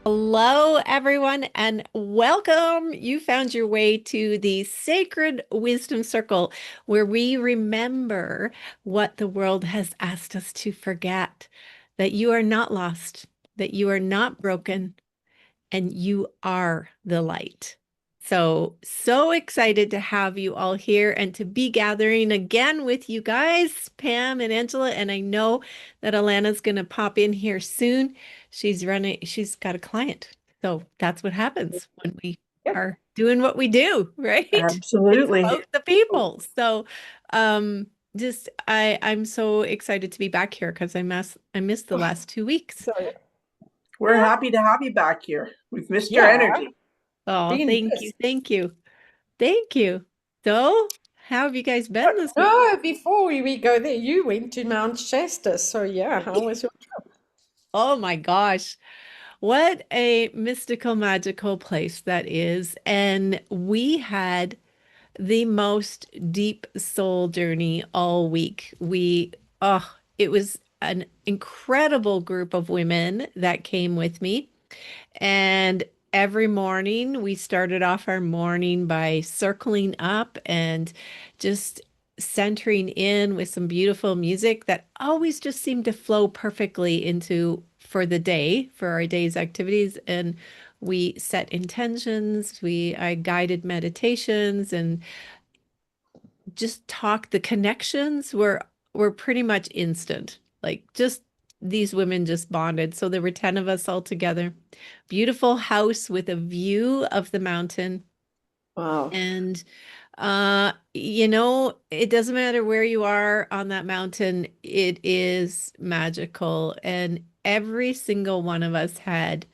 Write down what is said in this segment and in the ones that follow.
Hello, everyone, and welcome. You found your way to the Sacred Wisdom Circle, where we remember what the world has asked us to forget, that you are not lost, that you are not broken, and you are the light. So excited to have you all here and to be gathering again with you guys, Pam and Angela. And I know that Alana's going to pop in here soon. She's got a client. So that's what happens when we Yep, are doing what we do, right? It's absolutely. about the people. Um, I'm so excited to be back here because I missed the last 2 weeks. So we're Yeah. happy to have you back here. We've missed your Yeah. energy. Oh, Being thank you. missed. Thank you. Thank you. So, how have you guys been this week? No, before we go there, you went to Mount Shasta. So yeah, how was your trip? Oh my gosh. What a mystical, magical place that is. And we had the most deep soul journey all week. It was an incredible group of women that came with me. And every morning, we started off our morning by circling up and just centering in with some beautiful music that always just seemed to flow perfectly into for the day, for our day's activities. And we set intentions, I guided meditations and just talked. The connections were pretty much instant. Like just these women just bonded. So there were 10 of us all together. Beautiful house with a view of the mountain. Wow. And it doesn't matter where you are on that mountain, it is magical. And every single one of us had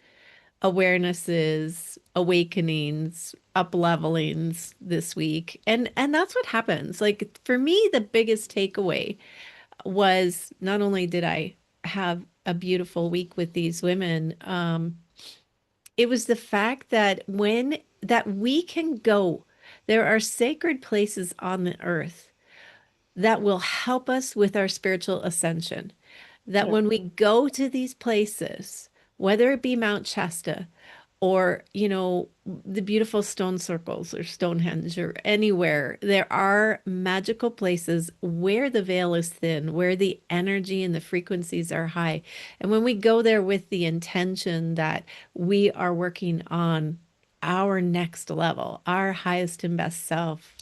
awarenesses, awakenings, up levelings this week. And that's what happens. Like for me, the biggest takeaway was not only did I have a beautiful week with these women, it was the fact that when that we can go, there are sacred places on the earth that will help us with our spiritual ascension. That Yeah. when we go to these places, whether it be Mount Shasta or, the beautiful stone circles or Stonehenge or anywhere, there are magical places where the veil is thin, where the energy and the frequencies are high. And when we go there with the intention that we are working on our next level, our highest and best self,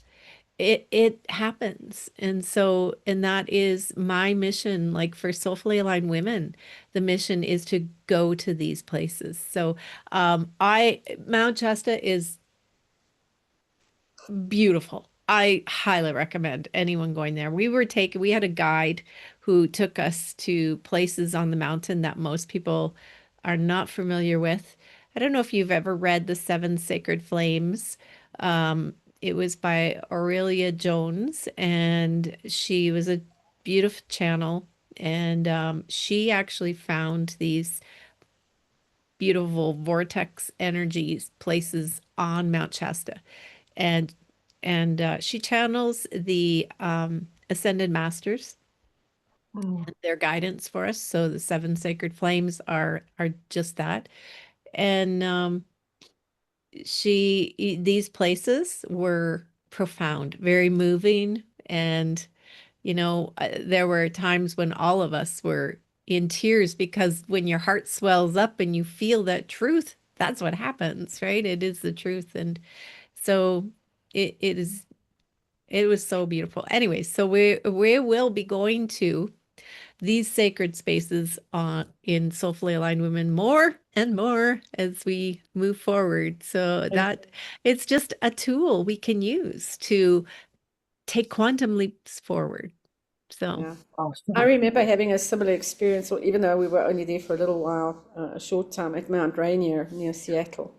it happens. And that is my mission, like for soulfully aligned women. The mission is to go to these places. I Mount Shasta is beautiful. I highly recommend anyone going there. We had a guide who took us to places on the mountain that most people are not familiar with. I don't know if you've ever read The Seven Sacred Flames. It was by Aurelia Jones, and she was a beautiful channel. And she actually found these beautiful vortex energies places on Mount Shasta, and she channels the ascended masters Mm. and their guidance for us. So the seven sacred flames are just that, and these places were profound, very moving, and there were times when all of us were in tears because when your heart swells up and you feel that truth, that's what happens, right? It is the truth. And so it was so beautiful. Anyway, so we will be going to these sacred spaces in Soulfully Aligned Women more and more as we move forward. So that it's just a tool we can use to take quantum leaps forward. So. Yeah. I Awesome. remember having a similar experience, or even though we were only there for a little while, a short time at Mount Rainier near Seattle.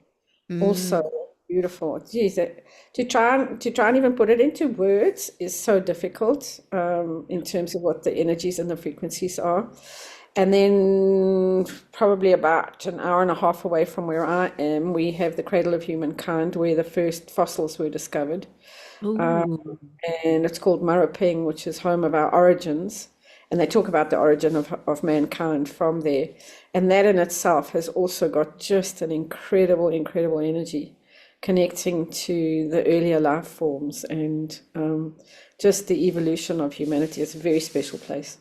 Also Mm. beautiful. Geez, to try and even put it into words is so difficult in terms of what the energies and the frequencies are. And then probably about an hour and a half away from where I am, we have the Cradle of Humankind, where the first fossils were discovered. Ooh. And it's called Maraping, which is home of our origins. And they talk about the origin of mankind from there. And that in itself has also got just an incredible, incredible energy connecting to the earlier life forms and just the evolution of humanity. It's a very special place.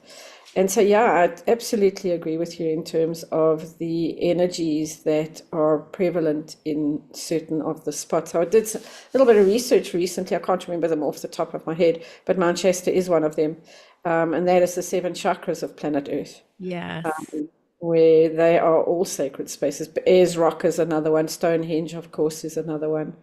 And so, yeah, I absolutely agree with you in terms of the energies that are prevalent in certain of the spots. So I did a little bit of research recently. I can't remember them off the top of my head, but Mount Shasta is one of them. And that is the seven chakras of planet Earth, Yes. where they are all sacred spaces. Ayers Rock is another one. Stonehenge, of course, is another one.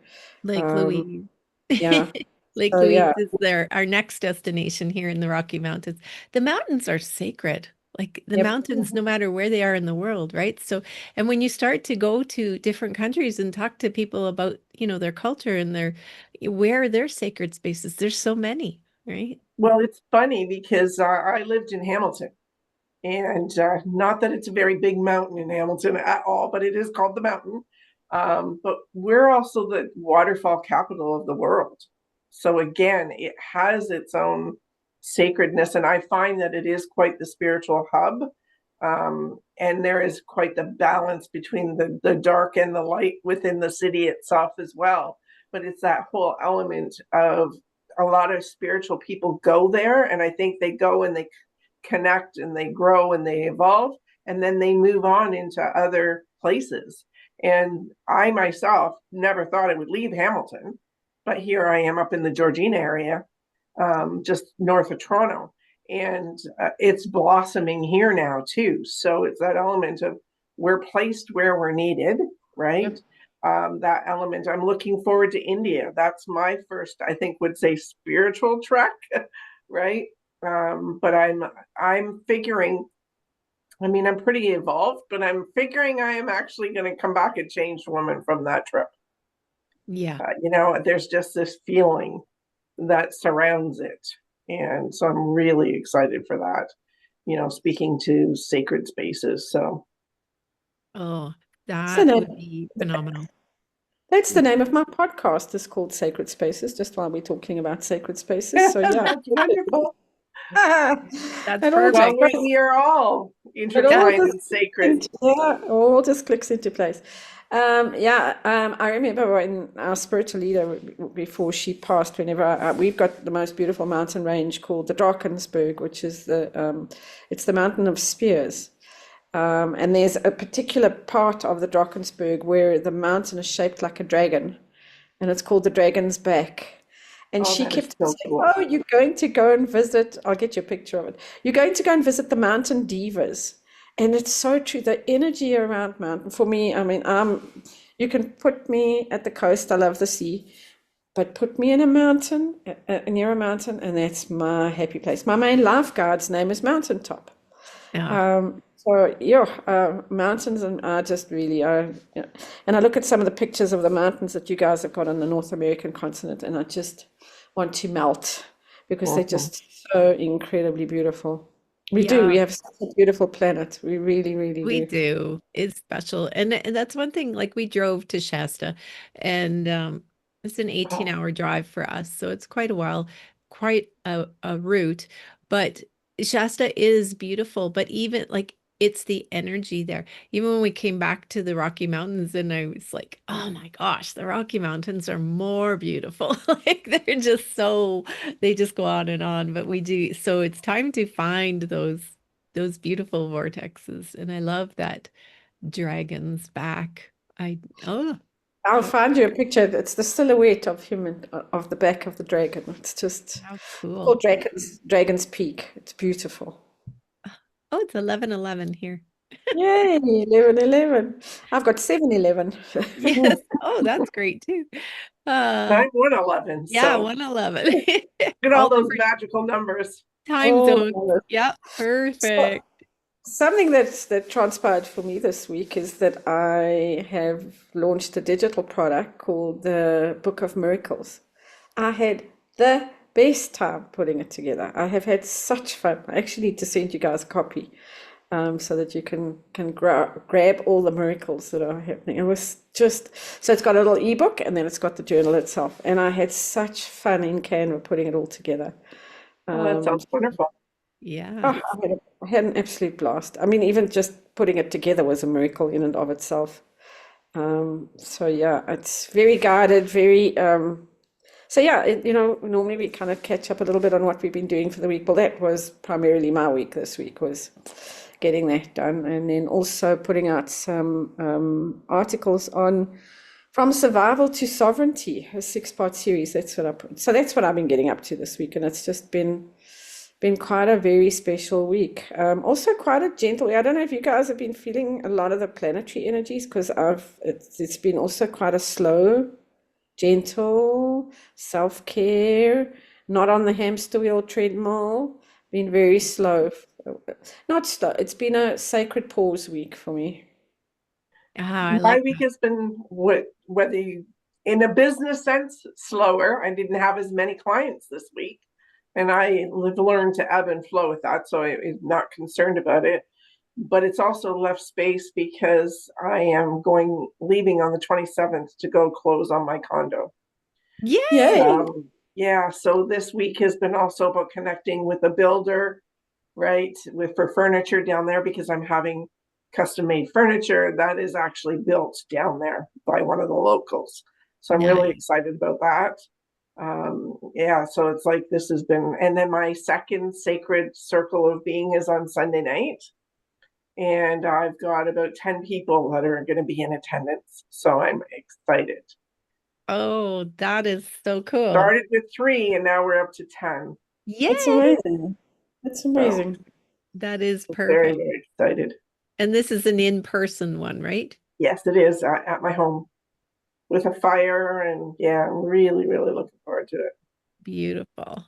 Lake Um, Louise. yeah. Lake So, Louise yeah. is there, our next destination here in the Rocky Mountains. The mountains are sacred. Like the Yep. mountains, no matter where they are in the world, right? So, and when you start to go to different countries and talk to people about, their culture and where are their sacred spaces, there's so many, right? Well, it's funny because I lived in Hamilton, and not that it's a very big mountain in Hamilton at all, but it is called the mountain. But we're also the waterfall capital of the world. So again, it has its own sacredness, and I find that it is quite the spiritual hub. And there is quite the balance between the dark and the light within the city itself as well. But it's that whole element of a lot of spiritual people go there, and I think they go and they connect and they grow and they evolve, and then they move on into other places. And I myself never thought I would leave Hamilton, but here I am up in the Georgina area, just north of Toronto, and it's blossoming here now too. So it's that element of we're placed where we're needed, right? Yep. That element. I'm looking forward to India. That's my first, I think, would say spiritual trek, right? But I'm figuring. I mean, I'm pretty evolved, but I'm figuring I am actually going to come back a changed woman from that trip. Yeah. There's just this feeling that surrounds it. And so I'm really excited for that, speaking to sacred spaces. So, Oh, That's the that would name. be phenomenal. That's the name of my podcast. It's called Sacred Spaces, just while we're talking about sacred spaces. So yeah. that's wonderful. Well, That's It all perfect. just we are all it all intertwined just and clicks sacred. into, yeah, all just clicks into place. I remember when our spiritual leader, before she passed, whenever we've got the most beautiful mountain range called the Drakensberg, which is it's the mountain of spears. And there's a particular part of the Drakensberg where the mountain is shaped like a dragon, and it's called the Dragon's Back. And Oh, she that is kept so saying, cool. "Oh, you're going to go and visit." I'll get you a picture of it. You're going to go and visit the mountain divas, and it's so true. The energy around mountain for me. I mean, you can put me at the coast. I love the sea, but put me in a mountain, near a mountain, and that's my happy place. My main lifeguard's name is Mountaintop. Yeah. So yeah, mountains and are just really are, yeah. And I look at some of the pictures of the mountains that you guys have got on the North American continent, and I just want to melt because they're Mhm. just so incredibly beautiful. We do. We Yeah. have such a beautiful planet. We really, really We do. do. It's special. And that's one thing, like we drove to Shasta and it's an 18-hour drive for us. So it's quite a while, quite a route. But Shasta is beautiful, but even like it's the energy there. Even when we came back to the Rocky Mountains and I was like, oh my gosh, the Rocky Mountains are more beautiful. Like they just go on and on. But we do. So it's time to find those beautiful vortexes. And I love that dragon's back. Oh, I'll how, find you a picture. It's the silhouette of of the back of the dragon. It's just how called cool. Dragon's Peak. It's beautiful. Oh, it's 11:11 here. Yay, 11:11. I've got 7:11. Yes. Oh, that's great too. And Uh, I'm 111, yeah, so 111. look at all All those different magical numbers. time Oh, zones. my. Yep, So, perfect. something that transpired for me this week is that I have launched a digital product called the Book of Miracles. I had the best time putting it together. I have had such fun. I actually need to send you guys a copy, so that you can grab all the miracles that are happening. It was just so it's got a little ebook and then it's got the journal itself, and I had such fun in Canva putting it all together. Oh, that Um, sounds wonderful. Yeah. Oh, I had an absolute blast. I mean, even just putting it together was a miracle in and of itself. So yeah, it's very guided, very so yeah, normally we kind of catch up a little bit on what we've been doing for the week. Well, that was primarily my week this week was getting that done, and then also putting out some articles on from survival to sovereignty, a six-part series. That's what I put. So that's what I've been getting up to this week, and it's just been quite a very special week. Also quite a gentle. I don't know if you guys have been feeling a lot of the planetary energies because it's been also quite a slow, gentle self-care, not on the hamster wheel treadmill, been very slow. Not slow, it's been a sacred pause week for me. Ah, I My like week that. has been whether you, in a business sense, slower. I didn't have as many clients this week, and I have learned to ebb and flow with that, so I'm not concerned about it. But it's also left space because I am leaving on the 27th to go close on my condo. Yay! Yay! Yeah, so this week has been also about connecting with a builder, right, with for furniture down there because I'm having custom made furniture that is actually built down there by one of the locals. So I'm really Nice. excited about that. Yeah, so it's like this has been, and then my second sacred circle of being is on Sunday night. And I've got about 10 people that are going to be in attendance. So I'm excited. Oh, that is so cool. Started with three and now we're up to 10. That's Yay! amazing. That's So amazing. That is very, perfect. very excited. And this is an in-person one, right? Yes, it is at my home with a fire. And yeah, I'm really, really looking forward to it. Beautiful.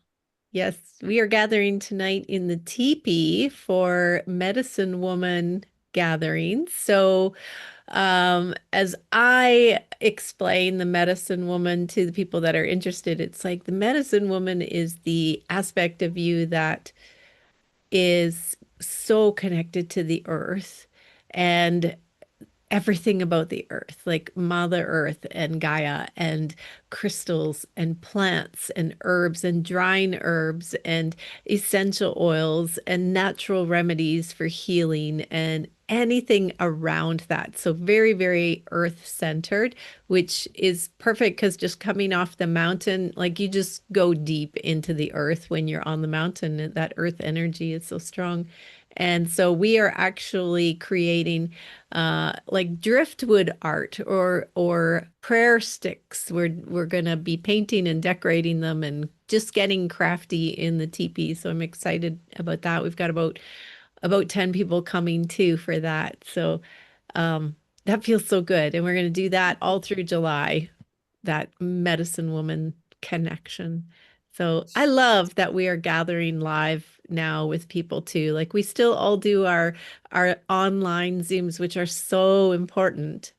Yes, we are gathering tonight in the teepee for Medicine Woman gatherings. So, as I explain the medicine woman to the people that are interested, it's like the medicine woman is the aspect of you that is so connected to the earth and everything about the earth, like Mother Earth and Gaia and crystals and plants and herbs and drying herbs and essential oils and natural remedies for healing and anything around that. So very, very earth centered, which is perfect because just coming off the mountain, like you just go deep into the earth when you're on the mountain. And that earth energy is so strong. And so we are actually creating like driftwood art or prayer sticks. We're gonna be painting and decorating them and just getting crafty in the teepee. So I'm excited about that. We've got about 10 people coming too for that. So that feels so good. And we're gonna do that all through July, that medicine woman connection. So I love that we are gathering live now with people too. Like we still all do our online Zooms, which are so important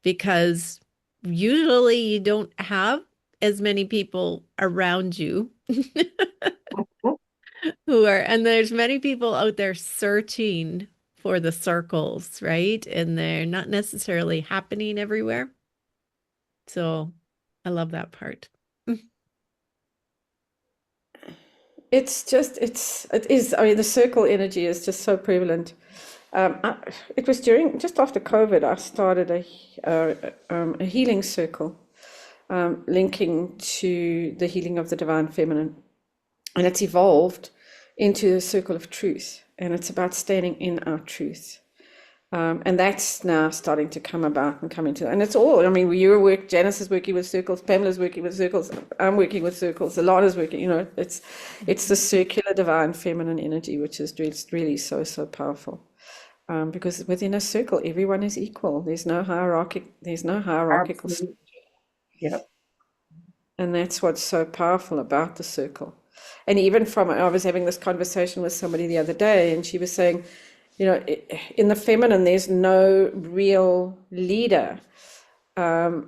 because usually you don't have as many people around you who are, and there's many people out there searching for the circles, right? And they're not necessarily happening everywhere. So I love that part. It is, I mean, the circle energy is just so prevalent. It was just after COVID, I started a healing circle, linking to the healing of the divine feminine. And it's evolved into a circle of truth. And it's about standing in our truth. And that's now starting to come about and come into, and it's all, I mean, Janice is working with circles, Pamela's working with circles, I'm working with circles, Alana's working, it's the circular divine feminine energy, which is really so, so powerful. Because within a circle, everyone is equal. There's no hierarchical, Absolutely. Yeah. and that's what's so powerful about the circle. And even I was having this conversation with somebody the other day, and she was saying, in the feminine, there's no real leader. Again,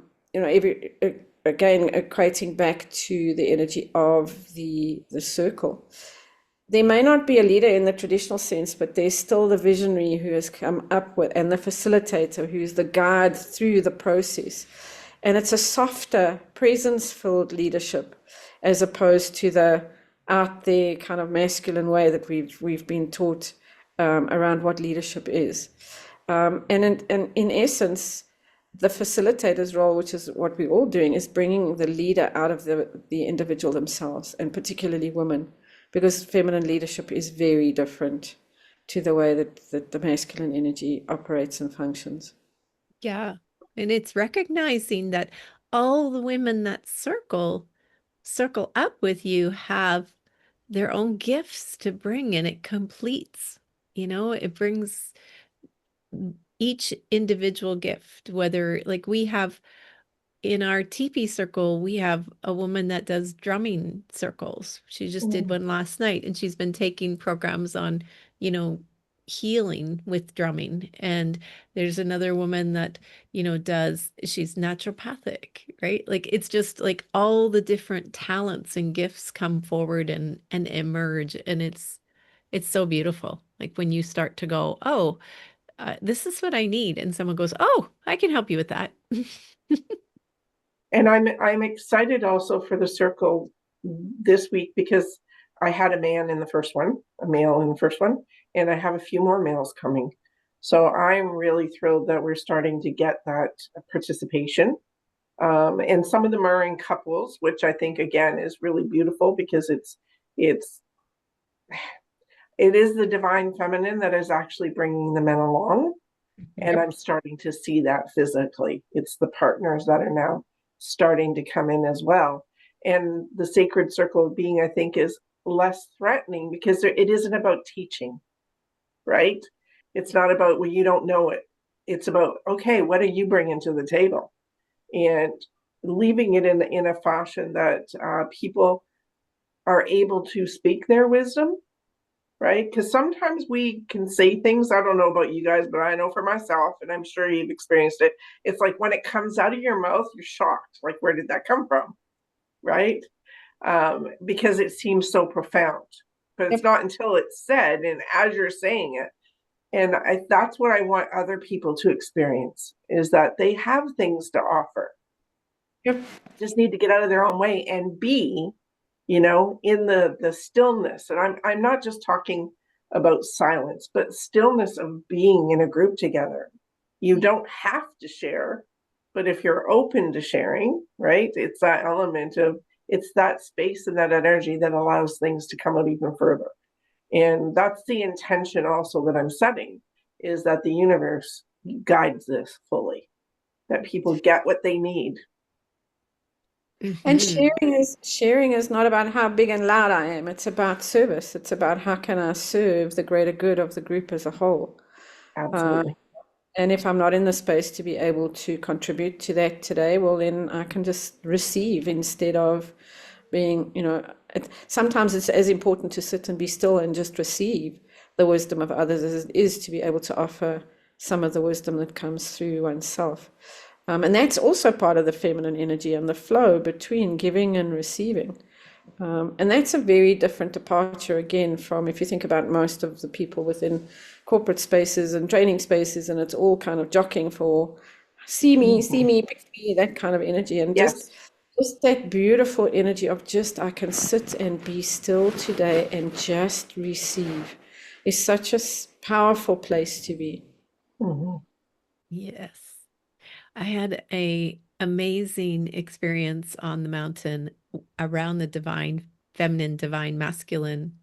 equating back to the energy of the circle. There may not be a leader in the traditional sense, but there's still the visionary who has come up with, and the facilitator who's the guide through the process. And it's a softer, presence-filled leadership as opposed to the out there kind of masculine way that we've been taught around what leadership is. And in essence, the facilitator's role, which is what we're all doing, is bringing the leader out of the individual themselves, and particularly women, because feminine leadership is very different to the way that the masculine energy operates and functions. Yeah. And it's recognizing that all the women that circle up with you have their own gifts to bring, and it completes, it brings each individual gift, whether like we have in our teepee circle, we have a woman that does drumming circles. She just did Mm. one last night, and she's been taking programs on, you know, healing with drumming. And there's another woman that, she's naturopathic, right? Like it's just like all the different talents and gifts come forward and emerge, and it's so beautiful. Like when you start to go, oh, this is what I need, and someone goes, oh, I can help you with that. And I'm excited also for the circle this week because I had a man in the first one, a male in the first one, and I have a few more males coming. So I'm really thrilled that we're starting to get that participation. And some of them are in couples, which I think again is really beautiful because it's it is the divine feminine that is actually bringing the men along. And I'm Yep. starting to see that physically. It's the partners that are now starting to come in as well. And the sacred circle of being, I think, is less threatening because it isn't about teaching, right? It's not about, well, you don't know it. It's about, okay, what are you bringing to the table? And leaving it in a fashion that people are able to speak their wisdom, right? Because sometimes we can say things, I don't know about you guys, but I know for myself, and I'm sure you've experienced it. It's like when it comes out of your mouth, you're shocked. Like, where did that come from? Right? Because it seems so profound. But it's Yep. not until it's said, and as you're saying it, and that's what I want other people to experience is that they have things to offer, Yep. just need to get out of their own way and be, in the stillness. And I'm not just talking about silence, but stillness of being in a group together. You don't have to share, but if you're open to sharing, right, it's that element of, it's that space and that energy that allows things to come out even further. And that's the intention also that I'm setting, is that the universe guides this fully, that people get what they need. And Hmm. sharing is not about how big and loud I am. It's about service. It's about how can I serve the greater good of the group as a whole. Absolutely. And if I'm not in the space to be able to contribute to that today, well, then I can just receive instead of being, sometimes it's as important to sit and be still and just receive the wisdom of others as it is to be able to offer some of the wisdom that comes through oneself. And that's also part of the feminine energy and the flow between giving and receiving. And that's a very different departure again from if you think about most of the people within corporate spaces and training spaces, and it's all kind of jockeying for see Mhm. me, pick me, that kind of energy, and Yes. just that beautiful energy of just I can sit and be still today and just receive is such a powerful place to be. Mhm. Yes. I had a amazing experience on the mountain around the divine feminine, divine masculine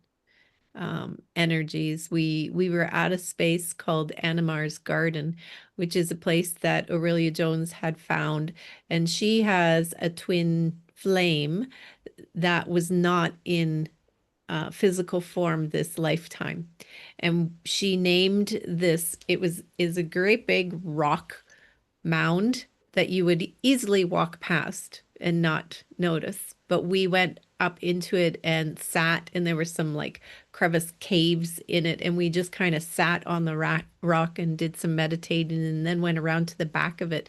energies. We were at a space called Animar's Garden, which is a place that Aurelia Jones had found, and she has a twin flame that was not in physical form this lifetime. And she named this, it was is a great big rock mound that you would easily walk past and not notice. But we went up into it and sat, and there were some like crevice caves in it. And we just kind of sat on the rock and did some meditating, and then went around to the back of it.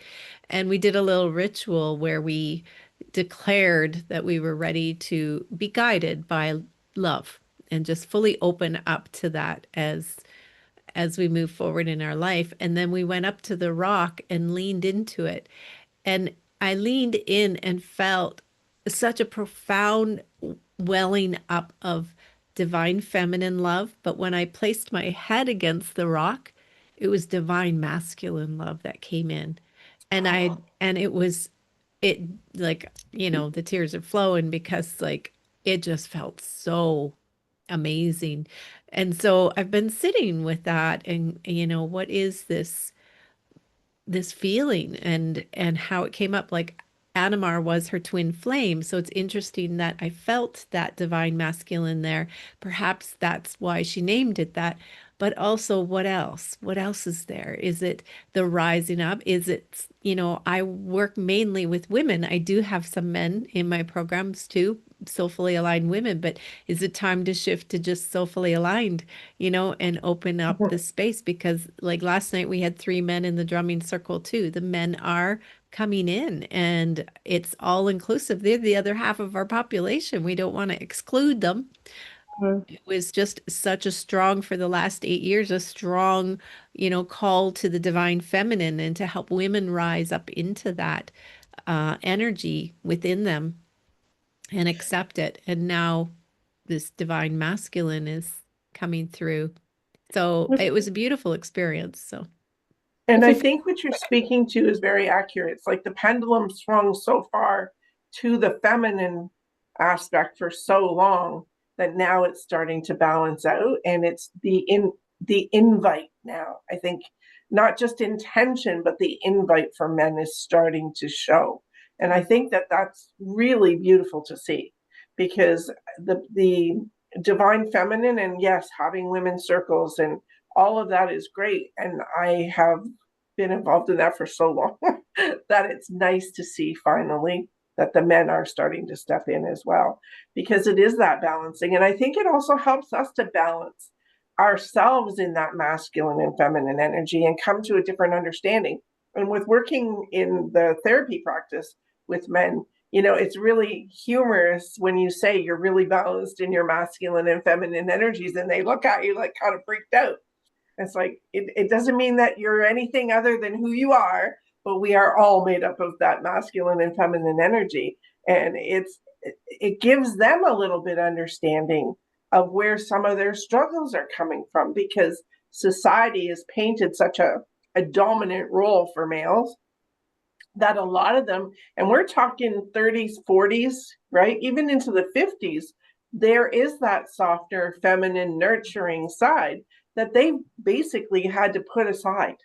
And we did a little ritual where we declared that we were ready to be guided by love and just fully open up to that as we move forward in our life. And then we went up to the rock and leaned into it. And I leaned in and felt such a profound welling up of divine feminine love, but when I placed my head against the rock, it was divine masculine love that came in. And it was it like, the tears are flowing because like it just felt so amazing. And so I've been sitting with that and what is this feeling and how it came up. Like Animar was her twin flame, so it's interesting that I felt that divine masculine there. Perhaps that's why she named it that. But also, what else is there? Is it the rising up? Is it, I work mainly with women. I do have some men in my programs too, soulfully aligned women, but is it time to shift to just soulfully aligned, and open up the space? Because like last night we had 3 men in the drumming circle too. The men are coming in and it's all inclusive. They're the other half of our population. We don't want to exclude them. Mm. It was just such a strong, for the last 8 years, a strong, call to the divine feminine and to help women rise up into that energy within them and accept it. And now this divine masculine is coming through. So If, it was a beautiful experience. So, And if I we think what you're speaking to is very accurate. It's like the pendulum swung so far to the feminine aspect for so long that now it's starting to balance out, and it's the invite now. I think not just intention, but the invite for men is starting to show. And I think that that's really beautiful to see, because the divine feminine, and yes, having women's circles and all of that is great. And I have been involved in that for so long that it's nice to see finally that the men are starting to step in as well, because it is that balancing. And I think it also helps us to balance ourselves in that masculine and feminine energy and come to a different understanding. And with working in the therapy practice with men, it's really humorous when you say you're really balanced in your masculine and feminine energies, and they look at you like kind of freaked out. It's like it doesn't mean that you're anything other than who you are, but we are all made up of that masculine and feminine energy. And it gives them a little bit understanding of where some of their struggles are coming from, because society has painted such a dominant role for males that a lot of them, and we're talking 30s, 40s, right? Even into the 50s, there is that softer, feminine, nurturing side that they basically had to put aside.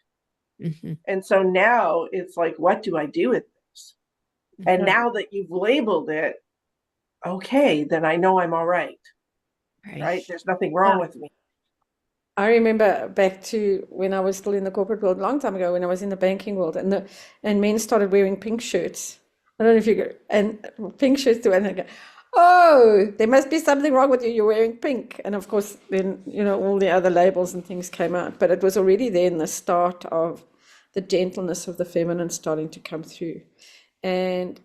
mhm, And so now it's like, what do I do with this? And mhm, now that you've labeled it, okay, then I know I'm all right, right. right? There's nothing Yeah. wrong with me. I remember back to when I was still in the corporate world, a long time ago, when I was in the banking world, and men started wearing pink shirts. I don't know if you go, and pink shirts too, and I go, oh, there must be something wrong with you. You're wearing pink, and of course, then all the other labels and things came out. But it was already then the start of the gentleness of the feminine starting to come through. And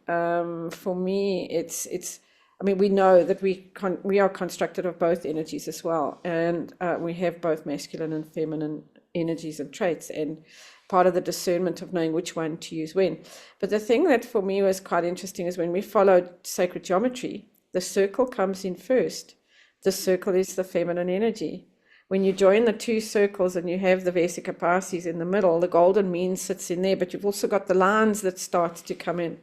for me, it's. I mean, we know that we are constructed of both energies as well, and we have both masculine and feminine energies and traits, and part of the discernment of knowing which one to use when. But the thing that for me was quite interesting is when we followed sacred geometry, the circle comes in first. The circle is the feminine energy. When you join the two circles and you have the Vesica Pisces in the middle, the golden mean sits in there, but you've also got the lines that start to come in.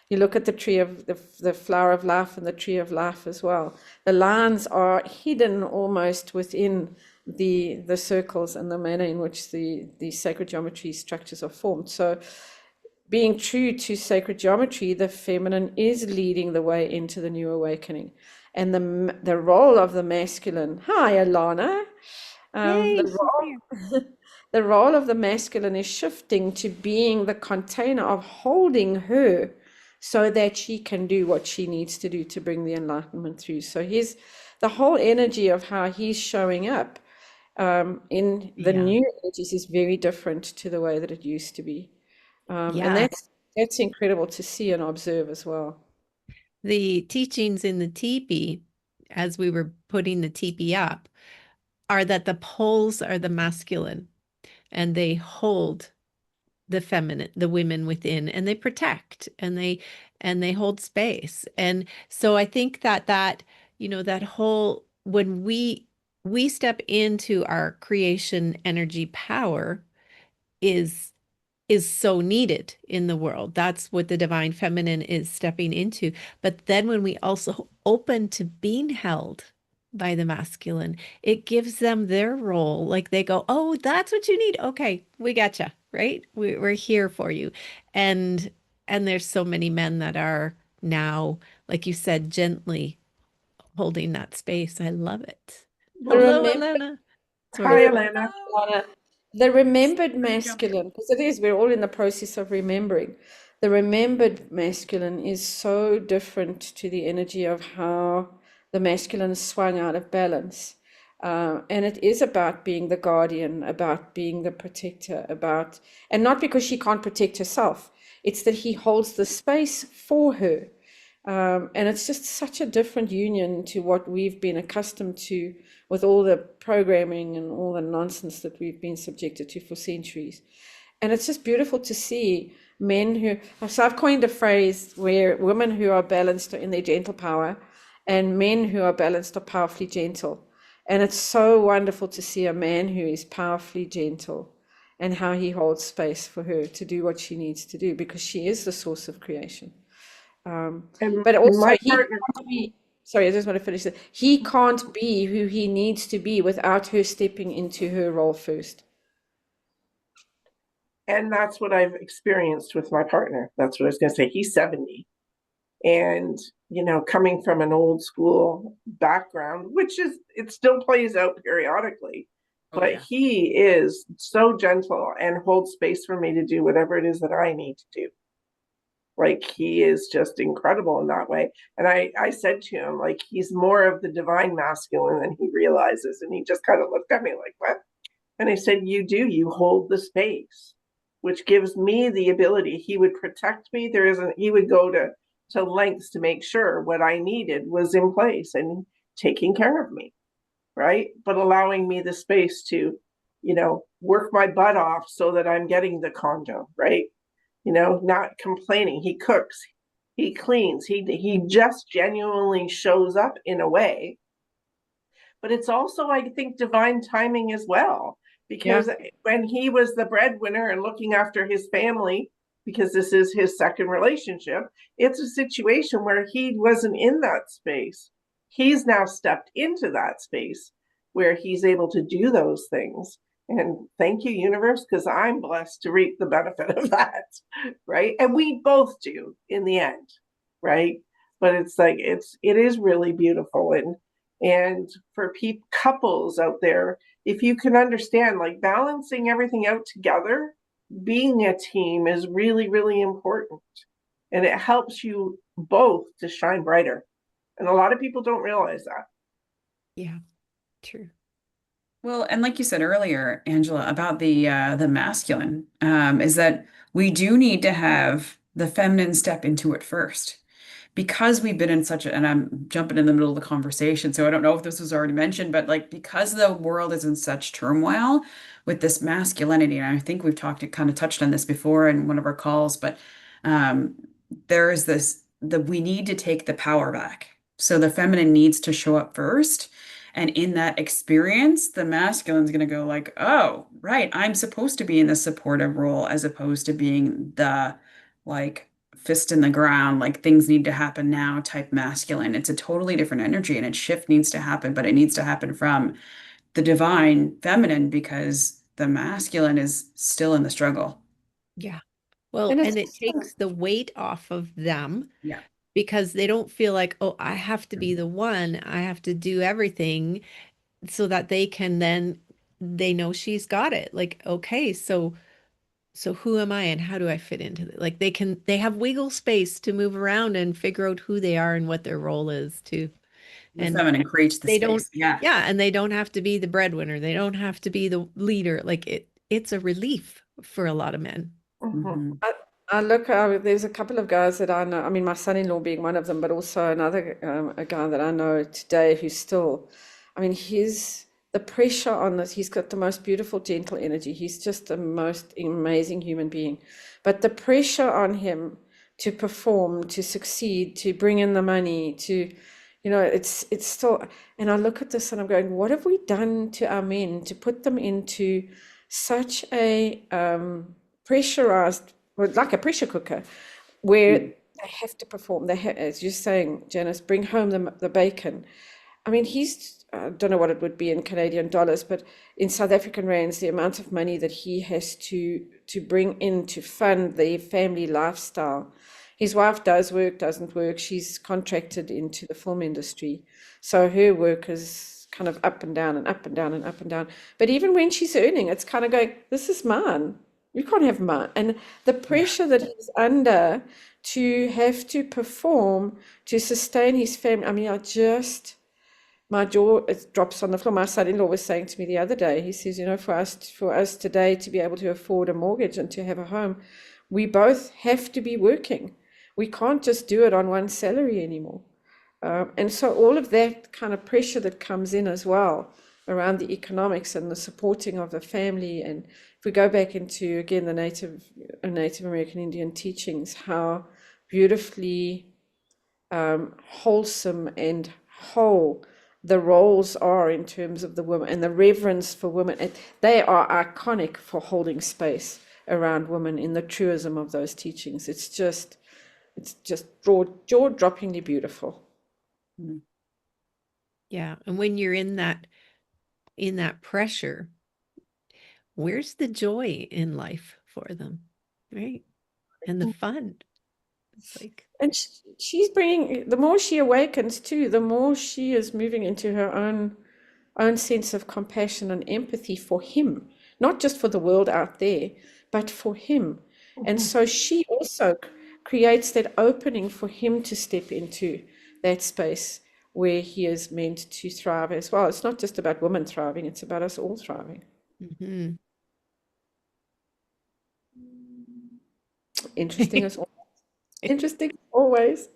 You look at the tree of the flower of life and the tree of life as well. The lines are hidden almost within the circles and the manner in which the sacred geometry structures are formed. So being true to sacred geometry, the feminine is leading the way into the new awakening. And the role of the masculine, hi Alana, Yay, the she's here. role, the role of the masculine is shifting to being the container of holding her so that she can do what she needs to do to bring the enlightenment through. So he's the whole energy of how he's showing up in the Yeah. new energies is very different to the way that it used to be. And Yeah. that's incredible to see and observe as well. The teachings in the teepee, as we were putting the teepee up, are that the poles are the masculine and they hold the feminine, the women within, and they protect and they hold space. And so I think that that whole when we step into our creation energy power is is so needed in the world. That's what the divine feminine is stepping into. But then when we also open to being held by the masculine, it gives them their role. Like they go, "Oh, that's what you need. Okay, we gotcha, right? We're here for you." And and there's so many men that are now, like you said, gently holding that space. I love it. The Well, Hello, remember, Alana. hi, Sorry. Alana. Lana, the remembered Let me jump in. masculine, because it is, we're all in the process of remembering. The remembered masculine is so different to the energy of how the masculine is swung out of balance. And it is about being the guardian, about being the protector, and not because she can't protect herself, it's that he holds the space for her. And it's just such a different union to what we've been accustomed to with all the programming and all the nonsense that we've been subjected to for centuries. And it's just beautiful to see men who, so I've coined a phrase where women who are balanced are in their gentle power and men who are balanced are powerfully gentle. And it's so wonderful to see a man who is powerfully gentle and how he holds space for her to do what she needs to do because she is the source of creation. And But also, my he partner, can't be, sorry, I just want to finish that. He can't be who he needs to be without her stepping into her role first. and that's what I've experienced with my partner. That's what I was going to say. He's 70. And, coming from an old school background, it still plays out periodically, Oh but yeah. he is so gentle and holds space for me to do whatever it is that I need to do. Like he is just incredible in that way. And I said to him, like, he's more of the divine masculine than he realizes. And he just kind of looked at me like, what? And I said, you hold the space, which gives me the ability. He would protect me. He would go to lengths to make sure what I needed was in place and taking care of me, right? But allowing me the space to, work my butt off so that I'm getting the condo, right? Not complaining. He cooks, he cleans, he just genuinely shows up in a way. But it's also, I think, divine timing as well, Yeah. because when he was the breadwinner and looking after his family, because this is his second relationship, it's a situation where he wasn't in that space. He's now stepped into that space where he's able to do those things. And thank you, universe, because I'm blessed to reap the benefit of that. Right. And we both do in the end. Right. But it's like, it is really beautiful. And for couples out there, if you can understand, like balancing everything out together, being a team is really, really important. And it helps you both to shine brighter. And a lot of people don't realize that. Yeah, true. Well, and like you said earlier, Angela, about the masculine, is that we do need to have the feminine step into it first. Because we've been in such a, and I'm jumping in the middle of the conversation, so I don't know if this was already mentioned, but like because the world is in such turmoil with this masculinity, and I think we've kind of touched on this before in one of our calls, but um, there is this that we need to take the power back. So the feminine needs to show up first. And in that experience, the masculine's going to go like, oh, right, I'm supposed to be in the supportive role as opposed to being the like fist in the ground, like things need to happen now type masculine. It's a totally different energy and its shift needs to happen, but it needs to happen from the divine feminine because the masculine is still in the struggle. Yeah. Well, And it's and it also, takes the weight off of them Yeah. because they don't feel like, oh, I have to be the one, I have to do everything so that they can then they know she's got it. Like, okay, so who am I and how do I fit into it? Like they have wiggle space to move around and figure out who they are and what their role is too. The And feminine creates the they don't, space. Yeah. yeah, and they don't have to be the breadwinner. They don't have to be the leader. Like it's a relief for a lot of men. Mhm. Hmm. I look, there's a couple of guys that I know, I mean, my son-in-law being one of them, but also another, a guy that I know today who's still, I mean, the pressure on this, he's got the most beautiful, gentle energy. He's just the most amazing human being. But the pressure on him to perform, to succeed, to bring in the money, It's still, and I look at this and I'm going, what have we done to our men to put them into such a pressurized, well, like a pressure cooker, where Mm. they have to perform. As you're saying, Janice, bring home the bacon. I mean, I don't know what it would be in Canadian dollars, but in South African rands, the amount of money that he has to bring in to fund the family lifestyle. His wife does work, doesn't work. She's contracted into the film industry. So her work is kind of up and down and up and down and up and down. But even when she's earning, it's kind of going, this is mine. You can't have mine. And the Yeah. pressure that he's under to have to perform to sustain his family. I mean, my jaw it drops on the floor. My son-in-law was saying to me the other day, he says, for us today to be able to afford a mortgage and to have a home, we both have to be working. We can't just do it on one salary anymore. And so all of that kind of pressure that comes in as well around the economics and the supporting of the family. And if we go back into, again, the Native American Indian teachings, how beautifully wholesome and whole the roles are in terms of the women and the reverence for women. They are iconic for holding space around women in the truism of those teachings. It's just jaw-droppingly beautiful. Mm. Yeah. And when you're in that pressure, where's the joy in life for them? Right? And the fun. It's like, And she's bringing, the more she awakens too, the more she is moving into her own sense of compassion and empathy for him, not just for the world out there, but for him. And Mhm. so she also creates that opening for him to step into that space where he is meant to thrive as well. It's not just about women thriving, it's about us all thriving. mhm. Interesting as interesting always.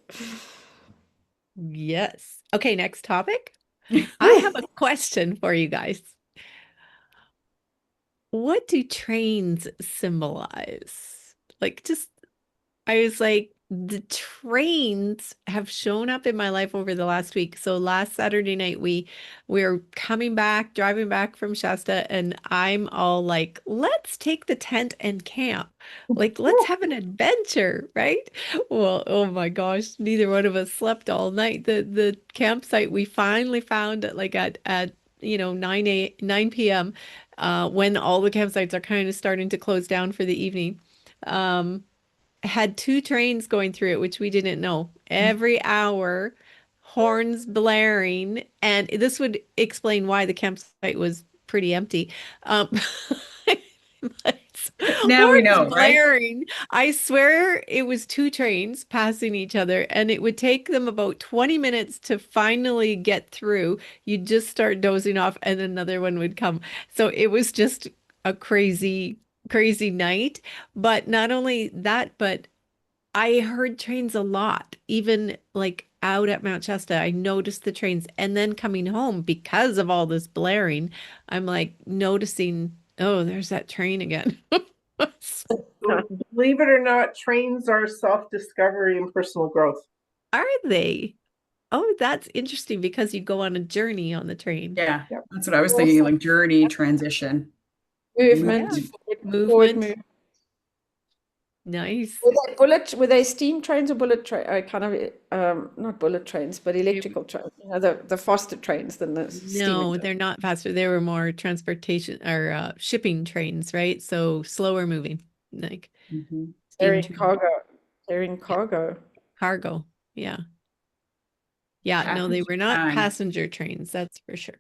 Yes. Okay, next topic. I have a question for you guys. What do trains symbolize? Like, just I was like, the trains have shown up in my life over the last week. So last Saturday night we're coming back, driving back from Shasta, and I'm all like, let's take the tent and camp. Like, let's have an adventure, right? Well, oh my gosh, neither one of us slept all night. The campsite we finally found at 9 p.m. When all the campsites are kind of starting to close down for the evening. Um, had two trains going through it, which we didn't know. Every hour, horns blaring, and this would explain why the campsite was pretty empty. Um, but Now we horns know, right? blaring. I swear it was two trains passing each other, and it would take them about 20 minutes to finally get through. You'd just start dozing off, and another one would come. So it was just a crazy, crazy night. But not only that, but I heard trains a lot, even like out at Mount Shasta. I noticed the trains. And then coming home because of all this blaring, I'm like noticing, oh, there's that train again. So, believe it or not, trains are self-discovery and personal growth. Are they? Oh, that's interesting because you go on a journey on the train. Yeah, Yep. that's what I was thinking, Also, like journey, transition, movement, Yeah. movement. forward Movement. move. Nice. Were they steam trains or bullet train? Kind of not bullet trains, but They- electrical trains. The faster trains than the steam no, engine. they're not faster. They were more transportation or shipping trains, right? So slower moving, like Mhm. steam Carrying train. cargo, carrying Yeah. cargo. Cargo. Yeah. Yeah, no, they Passage were not time. passenger trains, that's for sure.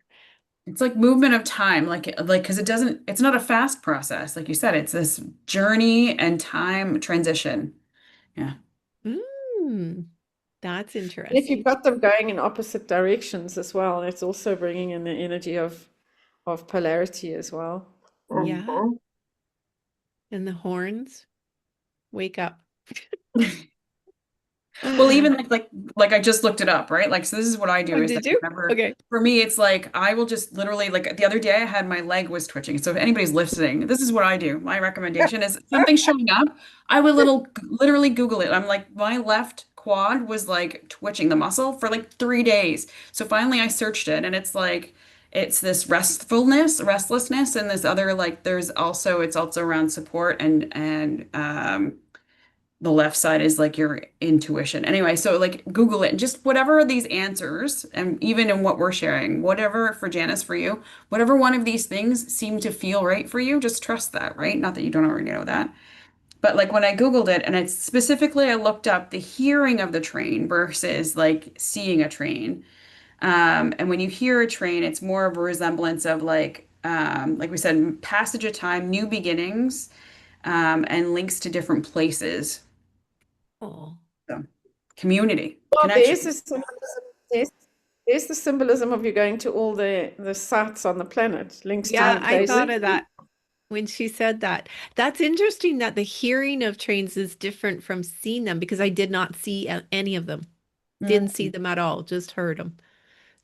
It's like movement of time, like because it's not a fast process, like you said. It's this journey and time transition. Yeah. Mm, that's And if you've interesting. got them going in opposite directions as well, it's also bringing in the energy of polarity as well. Yeah. Mhm. And the horns wake up. Well, even like I just looked it up, right? Like, so this is what I do Oh, is that did you? whenever Okay. for me it's like I will just literally like the other day I had my leg was twitching. So if anybody's listening, this is what I do. My recommendation is something showing up, I will literally Google it. I'm like my left quad was like twitching the muscle for like 3 days. So finally I searched it and it's like it's this restlessness, and this other like there's also it's also around support and the left side is like your intuition. Anyway, so like Google it and just whatever are these answers, and even in what we're sharing, whatever for Janice, for you, whatever one of these things seem to feel right for you, just trust that, right? Not that you don't already know that. But like when I Googled it, and it's specifically, I looked up the hearing of the train versus like seeing a train. And when you hear a train, it's more of a resemblance of like we said, passage of time, new beginnings, and links to different places. Oh. So, community, Well, there's connection. the symbolism. There's the symbolism of you going to all the sites on the planet, links to Yeah, new I thought places. of that when she said that. That's interesting that the hearing of trains is different from seeing them because I did not see any of them. Didn't see Mm. them at all, just heard them.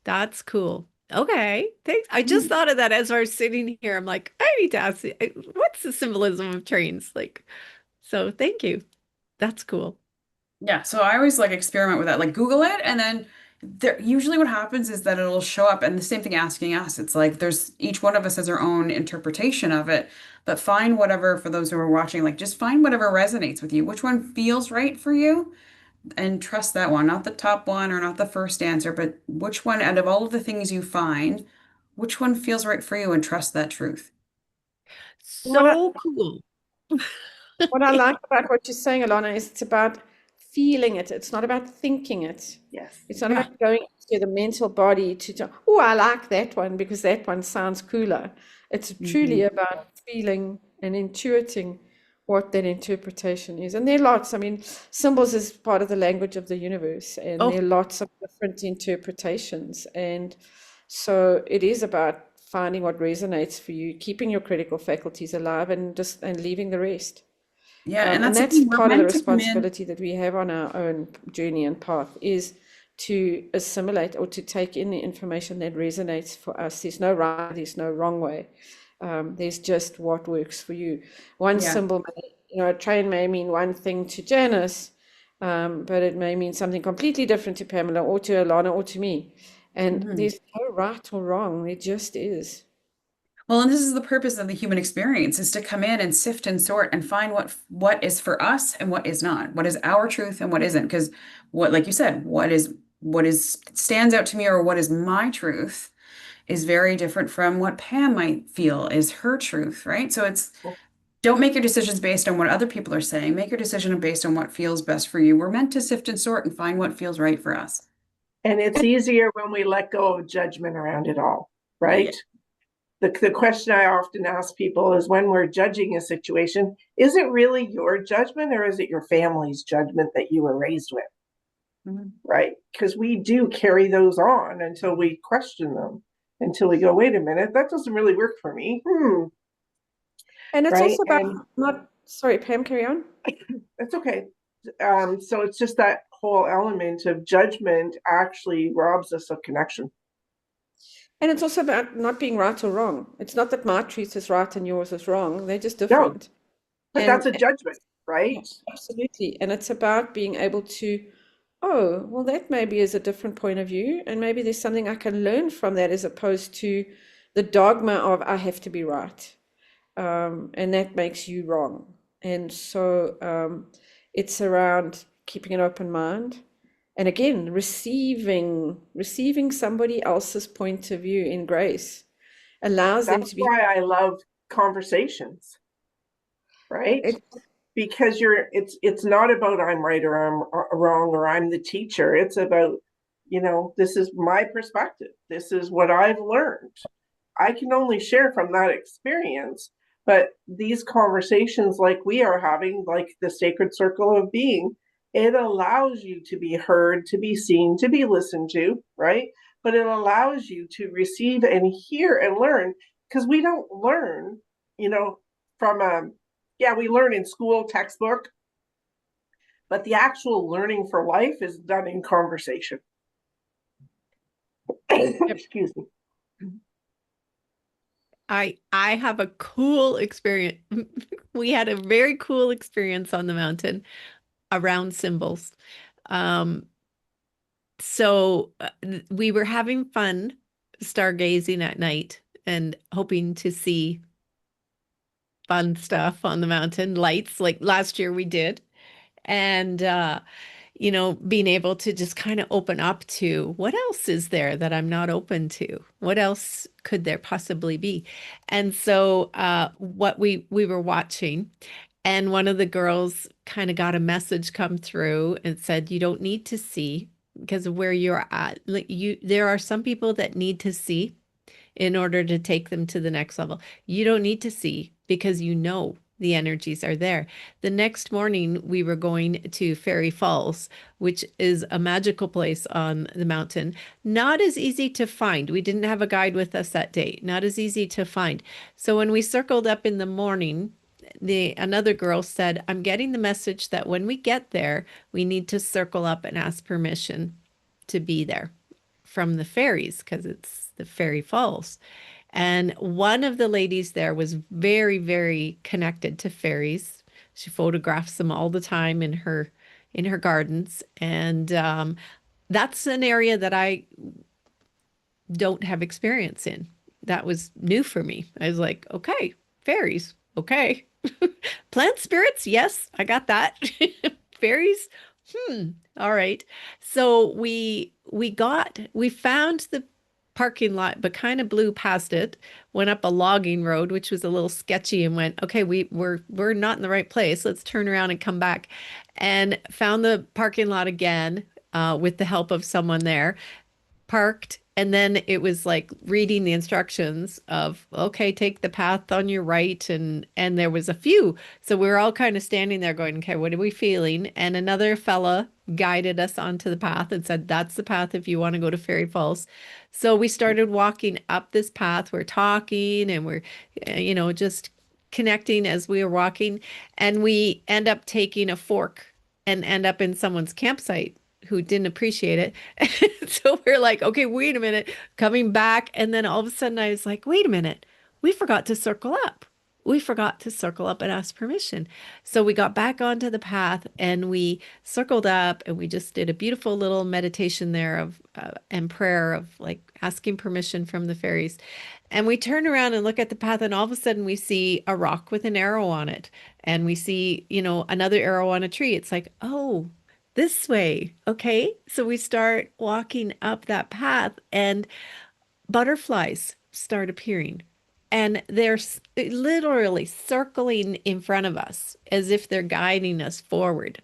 That's cool. Okay, thanks. I just thought of that as I was sitting here. I'm like, I need to ask, what's the symbolism of trains? Like, so thank you. That's cool. Yeah, so I always like experiment with that. Like Google it, and then there usually what happens is that it'll show up, and the same thing asking us. It's like there's each one of us has our own interpretation of it, but find whatever, for those who are watching, like just find whatever resonates with you. Which one feels right for you, and trust that one, not the top one or not the first answer, but which one out of all of the things you find, which one feels right for you, and trust that truth. What I, So cool. what I like about what you're saying, Alana, is it's about feeling it. It's not about thinking it. Yes. It's not Yeah. about going to the mental body oh, I like that one because that one sounds cooler. It's truly Mhm. about feeling and intuiting what that interpretation is. And there are lots, I mean, symbols is part of the language of the universe, and there Oh, are lots of different interpretations. And so it is about finding what resonates for you, keeping your critical faculties alive and just and leaving the rest. Yeah, and And that's the that's thing. We're part of the meant to come in. responsibility that we have on our own journey and path is to assimilate or to take in the information that resonates for us. There's no right, there's no wrong way. There's just what works for you. One Yeah. symbol, a train may mean one thing to Janice, but it may mean something completely different to Pamela or to Alana or to me. And Mhm. there's no right or wrong. There just is. Well, and this is the purpose of the human experience, is to come in and sift and sort and find what is for us and what is not. What is our truth and what isn't? Because what, like you said, what is stands out to me, or what is my truth, is very different from what Pam might feel is her truth, right? So it's don't make your decisions based on what other people are saying. Make your decision based on what feels best for you. We're meant to sift and sort and find what feels right for us. And it's easier when we let go of judgment around it all, Yeah. right? The question I often ask people is, when we're judging a situation, is it really your judgment or is it your family's judgment that you were raised with? Mhm. Right? Because we do carry those on until we question them, until we go, wait a minute, that doesn't really work for me. And it's Right? also about And not, sorry, Pam, carry on. that's okay. So it's just that whole element of judgment actually robs us of connection. And it's also about not being right or wrong. It's not that my truth is right and yours is wrong. They're just No, different. but that's And a judgment, yeah, right? absolutely. And it's about being able to, oh, well, that maybe is a different point of view. And maybe there's something I can learn from that as opposed to the dogma of I have to be right. And that makes you wrong. And so it's around keeping an open mind. And again, receiving somebody else's point of view in grace allows them That's to be why I love conversations, right? it, Because it's not about I'm right or I'm wrong or I'm the teacher. It's about, this is my perspective. This is what I've learned. I can only share from that experience, but these conversations like we are having, like the sacred circle of being, it allows you to be heard, to be seen, to be listened to, right? But it allows you to receive and hear and learn, because we don't learn, you know, from yeah, we learn in school textbook, but the actual learning for life is done in conversation. Excuse me. I have a cool experience. We had a very cool experience on the mountain around symbols. Um, so we were having fun stargazing at night and hoping to see fun stuff on the mountain, lights like last year we did. And being able to just kind of open up to what else is there that I'm not open to? What else could there possibly be? And so what we were watching, and one of the girls kind of got a message come through and said, you don't need to see because of where you're at. Like there are some people that need to see in order to take them to the next level. You don't need to see because you know the energies are there. The next morning, we were going to Fairy Falls, which is a magical place on the mountain. Not as easy to find. We didn't have a guide with us that day. Not as easy to find. So when we circled up in the morning, another girl said, I'm getting the message that when we get there, we need to circle up and ask permission to be there from the fairies because it's the Fairy Falls. And one of the ladies there was very, very connected to fairies. She photographs them all the time in her gardens, and that's an area that I don't have experience in. That was new for me. I was like, okay, fairies, okay. Plant spirits, yes, I got that. Fairies, all right. So we found the parking lot, but kind of blew past it, went up a logging road, which was a little sketchy, and went, okay, we're not in the right place. Let's turn around and come back. And found the parking lot again, with the help of someone there, parked, and then it was like reading the instructions of, okay, take the path on your right, and there was a few, so we were all kind of standing there going, okay, what are we feeling? And another fella guided us onto the path and said, that's the path if you want to go to Fairy Falls. So we started walking up this path. We're talking and we're just connecting as we were walking, and we end up taking a fork and end up in someone's campsite who didn't appreciate it. So we're like, okay, wait a minute, coming back. And then all of a sudden I was like, wait a minute, we forgot to circle up. We forgot to circle up and ask permission. So we got back onto the path and we circled up and we just did a beautiful little meditation there of and prayer of like asking permission from the fairies. And we turn around and look at the path, and all of a sudden we see a rock with an arrow on it. And we see, another arrow on a tree. It's like, oh, this way. Okay. So we start walking up that path, and butterflies start appearing. And they're literally circling in front of us as if they're guiding us forward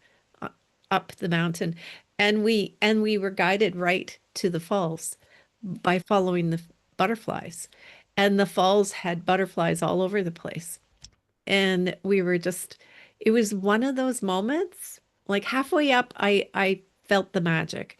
up the mountain. And we were guided right to the falls by following the butterflies. And the falls had butterflies all over the place. And we were just, it was one of those moments, like halfway up, I felt the magic.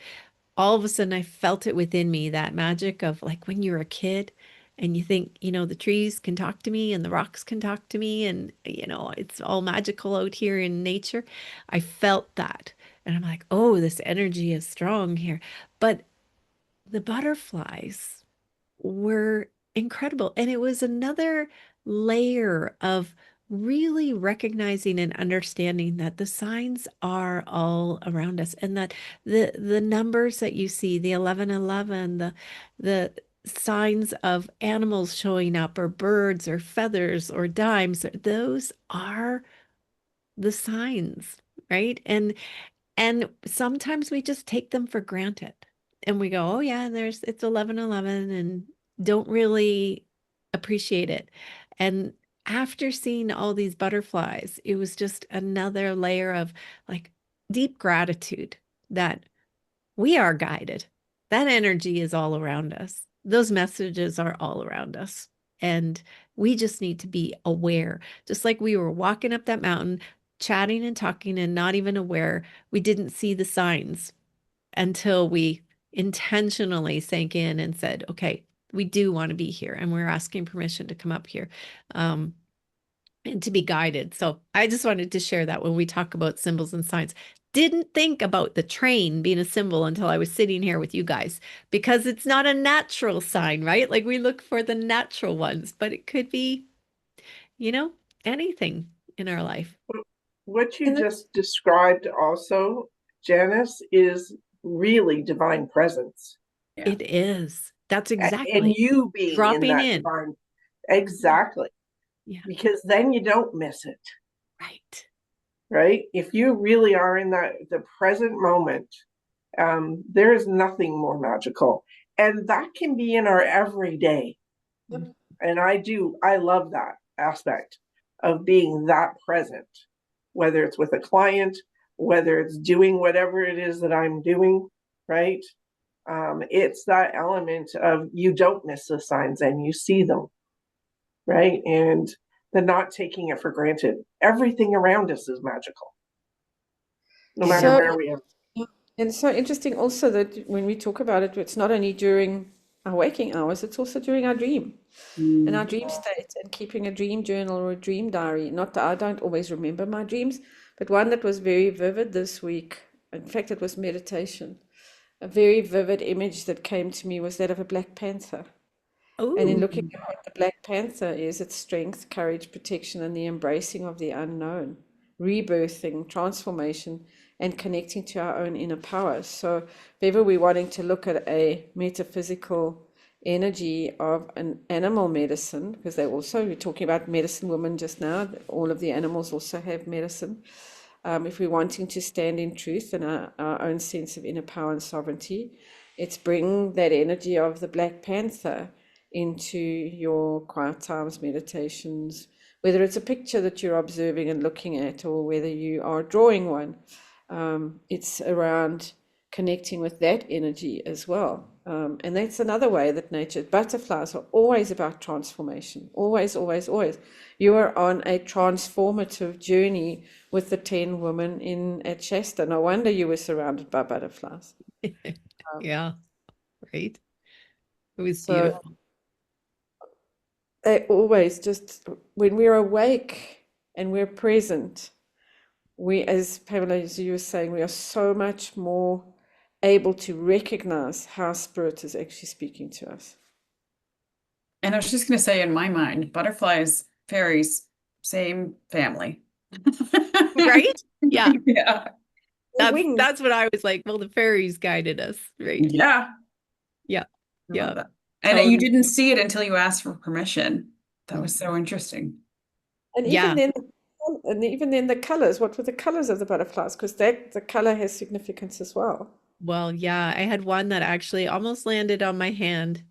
All of a sudden I felt it within me, that magic of like when you're a kid and you think, the trees can talk to me and the rocks can talk to me, and it's all magical out here in nature. I felt that. And I'm like, oh, this energy is strong here. But the butterflies were incredible. And it was another layer of really recognizing and understanding that the signs are all around us, and that the numbers that you see, the 1111, the signs of animals showing up, or birds or feathers or dimes, those are the signs, right? And sometimes we just take them for granted. And we go, oh yeah, it's 11:11, and don't really appreciate it. And after seeing all these butterflies, it was just another layer of like deep gratitude that we are guided. That energy is all around us. Those messages are all around us. And we just need to be aware. Just like we were walking up that mountain, chatting and talking and not even aware, we didn't see the signs until we intentionally sank in and said, okay, we do want to be here and we're asking permission to come up here. And to be guided. So I just wanted to share that when we talk about symbols and signs. Didn't think about the train being a symbol until I was sitting here with you guys, because it's not a natural sign, right? Like we look for the natural ones, but it could be, you know, anything in our life. What you And just described also Janice, is really divine presence. Yeah. It is. That's And exactly you being in dropping that in. divine, exactly, Yeah, because then you don't miss it, right. right? If you really are in the present moment, there is nothing more magical. And that can be in our everyday. Mm. And I love that aspect of being that present, whether it's with a client, whether it's doing whatever it is that I'm doing, right? It's that element of you don't miss the signs and you see them, right? And the not taking it for granted. Everything around us is magical, no matter Yeah. So, where we are. and so interesting also that when we talk about it, it's not only during our waking hours, it's also during our dream and our Mm. dream state and keeping a dream journal or a dream diary. Not that I don't always remember my dreams, but one that was very vivid this week. In fact, it was meditation. A very vivid image that came to me was that of a black panther. And in Oh, looking at what the Black Panther is, its strength, courage, protection, and the embracing of the unknown, rebirthing, transformation, and connecting to our own inner power. So, if ever we're wanting to look at a metaphysical energy of an animal medicine, because they also, we're talking about medicine women just now, all of the animals also have medicine. If we're wanting to stand in truth and our own sense of inner power and sovereignty, it's bring that energy of the Black Panther into your quiet times, meditations, whether it's a picture that you're observing and looking at, or whether you are drawing one. It's around connecting with that energy as well. And that's another way that nature, butterflies are always about transformation, always, always, always. You are on a transformative journey with the 10 women in at Shasta. No wonder you were surrounded by butterflies. yeah, right. It was So beautiful. they always just, when we're awake and we're present, we, as Pamela, as you were saying, we are so much more able to recognize how spirit is actually speaking to us. And I was just going to say, in my mind, butterflies, fairies, same family. Right? Yeah. Yeah. Their wings. That's what I was like. Well, the fairies guided us, right? Yeah. Yeah. I love Yeah. that. And you Totally. didn't see it until you asked for permission. That was Mhm. so interesting. And Yeah. even then the colors, what were the colors of the butterflies? Because that the color has significance as well. Well, yeah, I had one that actually almost landed on my hand.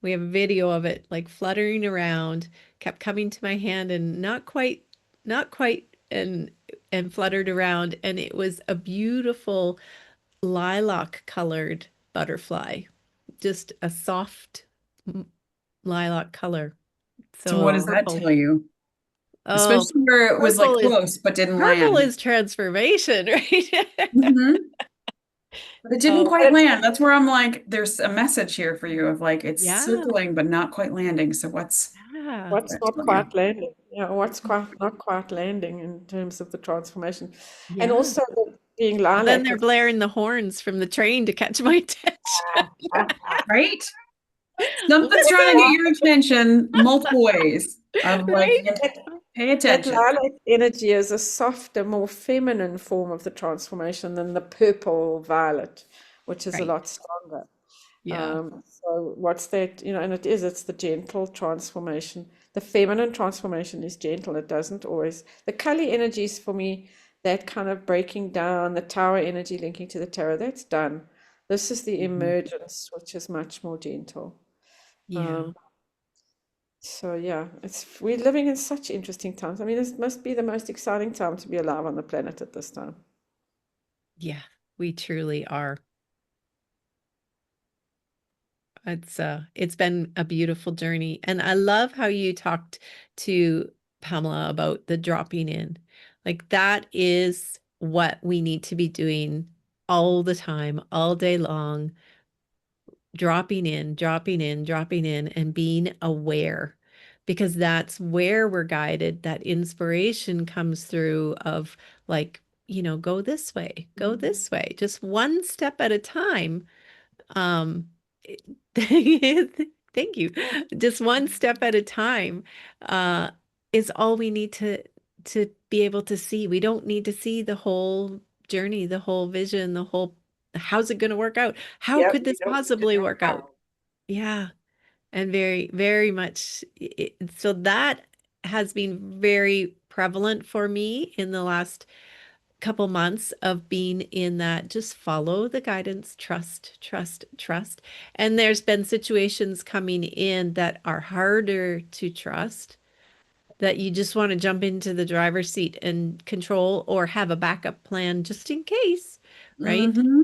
We have a video of it like fluttering around, kept coming to my hand and not quite and fluttered around. And it was a beautiful lilac colored butterfly, just a soft lilac color. So what So does that purple. tell you? Oh, Especially where it was like purple is close but didn't purple land. is transformation, right? Hmm. But it didn't Oh, quite And land. That's where I'm like, there's a message here for you of like it's yeah. circling but not quite landing. So what's Yeah. what's that not tell you? quite landing? Yeah, what's quite not quite landing in terms of the transformation. And Yeah. also being Well, then lilac, they're it's blaring the horns from the train to catch my attention. Right? Something's trying to get your attention multiple ways of like, Right? pay that attention. lilac energy is a softer, more feminine form of the transformation than the purple violet, which is a Right. lot stronger. Yeah. So what's that, and it's the gentle transformation. The feminine transformation is gentle. It doesn't always, the Kali energies for me, that kind of breaking down, the tower energy linking to the tarot, that's done. This is the Mhm. emergence, which is much more gentle. Yeah. Um, so yeah, we're living in such interesting times. I mean, this must be the most exciting time to be alive on the planet at this time. Yeah. We truly are. It's been a beautiful journey. And I love how you talked to Pamela about the dropping in. Like that is what we need to be doing all the time, all day long, dropping in, dropping in, dropping in, and being aware because that's where we're guided. That inspiration comes through of like, go this way, go this way, just one step at a time. Um, thank you. Just one step at a time, is all we need to be able to see. We don't need to see the whole journey, the whole vision, the whole how's it going to work out? How Yep, could you this don't need to possibly know work out? how. Yeah. And very, very much. So that has been very prevalent for me in the last couple months of being in that just follow the guidance, trust, trust, trust. And there's been situations coming in that are harder to trust that you just want to jump into the driver's seat and control or have a backup plan just in case, right? Hmm.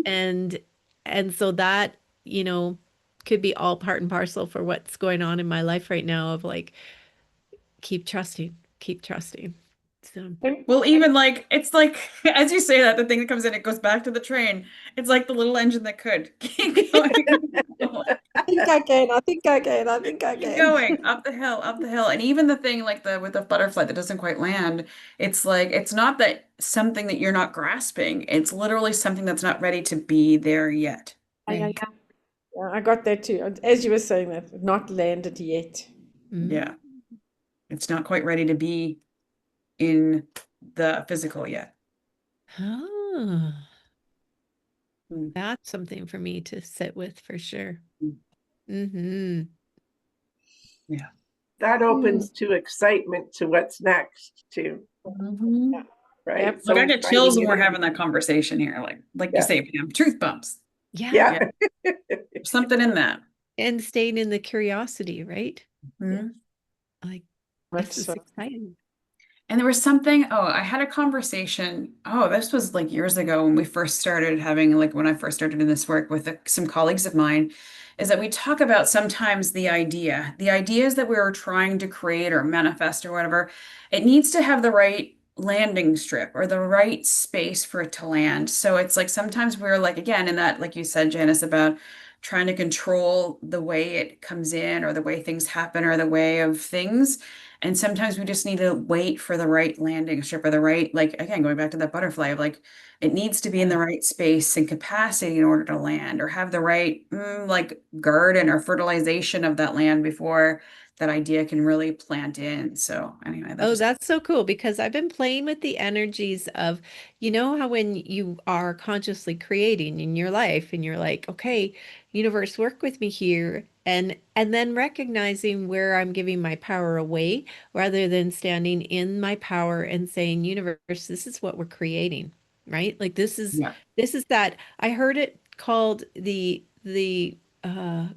And so that, you know, could be all part and parcel for what's going on in my life right now of like keep trusting, keep trusting. So, And, Well, and even like it's like as you say that, the thing that comes in, it goes back to the train. It's like the little engine that could keep going. I think I can. I think I can. I think I Keep can. going up the hill, up the hill. And even the thing like the with the butterfly that doesn't quite land, it's like it's not that something that you're not grasping. It's literally something that's not ready to be there yet. Yeah, yeah, right. yeah. Yeah, I got that too. As you were saying that, not landed yet. Yeah. Mm. It's not quite ready to be in the physical yet. Ah, Mm. that's something for me to sit with for sure. Mm. Hmm. Yeah. That Mm. opens to excitement to what's next too, Hmm. Yeah. right? Yep. Like I So get chills finding when it we're in, having that conversation here. Like you yeah, say, Pam, truth bumps. Yeah. yeah. Yeah. There's something in that. And staying in the curiosity, right? Yeah. Mhm. Like, Much this is so. exciting. And there was something, oh, I had a conversation. Oh, this was like years ago when we first started having, like when I first started in this work with some colleagues of mine, is that we talk about sometimes the ideas that we were trying to create or manifest or whatever, it needs to have the right landing strip or the right space for it to land. So it's like sometimes we're like, again, in that, like you said, Janice, about trying to control the way it comes in or the way things happen or the way of things. And sometimes we just need to wait for the right landing strip or the right, like, again, going back to that butterfly of like, it needs to be in Yeah. the right space and capacity in order to land or have the right, like, garden or fertilization of that land before that idea can really plant in. So, anyway, that Oh, just, that's so cool because I've been playing with the energies of, you know, how when you are consciously creating in your life and you're like, okay, universe, work with me here. And then recognizing where I'm giving my power away rather than standing in my power and saying, universe, this is what we're creating, right? Like yeah, this is that I heard it called the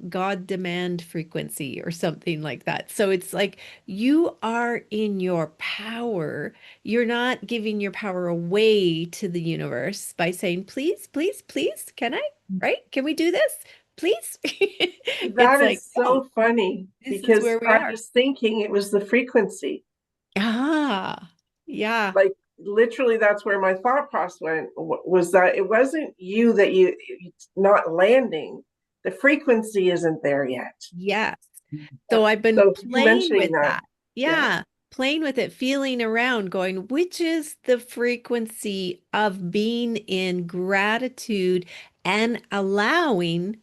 God demand frequency or something like that. So it's like you are in your power. You're not giving your power away to the universe by saying, please, please, please, can I? Right? Can we do this? Please? It's That like, is no, so funny this is because where we I are. was thinking it was the frequency. Ah, yeah. Like literally, that's where my thought process went, was that it wasn't you that it's not landing. The frequency isn't there yet. Yes. Yeah. So I've been So you playing mentioning with that, that. yeah, Yeah, playing with it, feeling around, going, which is the frequency of being in gratitude and allowing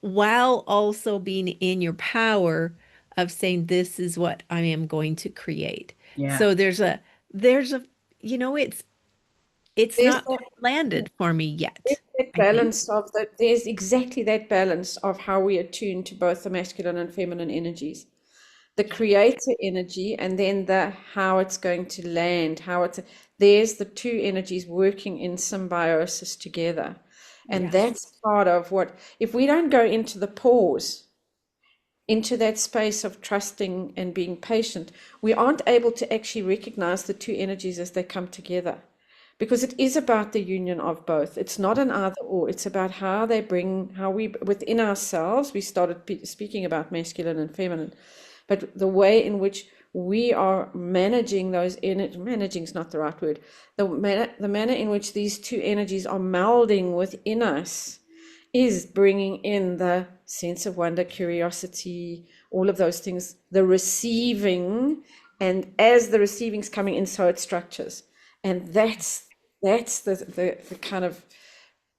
while also being in your power of saying, this is what I am going to create. yeah, So there's a, you know, it's There's not that, quite landed for me there's yet, that I think. balance of that. There's exactly that balance of how we attune to both the masculine and feminine energies. The creator energy and then the how it's going to land, how it's there's the two energies working in symbiosis together. And Yes. that's part of what if we don't go into the pause, into that space of trusting and being patient, we aren't able to actually recognize the two energies as they come together. Because it is about the union of both. It's not an either or. It's about how they bring, how we, within ourselves, we started speaking about masculine and feminine, but the way in which we are managing those energy, managing is not the right word, the manner in which these two energies are melding within us is bringing in the sense of wonder, curiosity, all of those things, the receiving, and as the receiving's coming in, so it structures. And that's the kind of